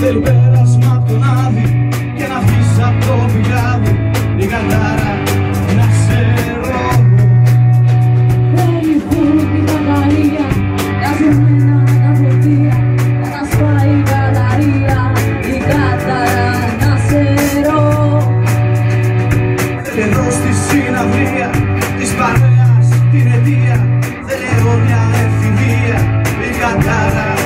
Θέλει πέρασμα απ' τον άδει και να βγεις απ' το πηγάδι η κατάρα να σε ρόβω. Θέλει φούρνη μπαταρία, καζεμένα τα φορτία να τα σπάει η μπαταρία η κατάρα να σε ρόβω. Θέλει εδώ στη συναυλία της παρέας την αιτία, θέλει αιώνια εφηβεία η κατάρα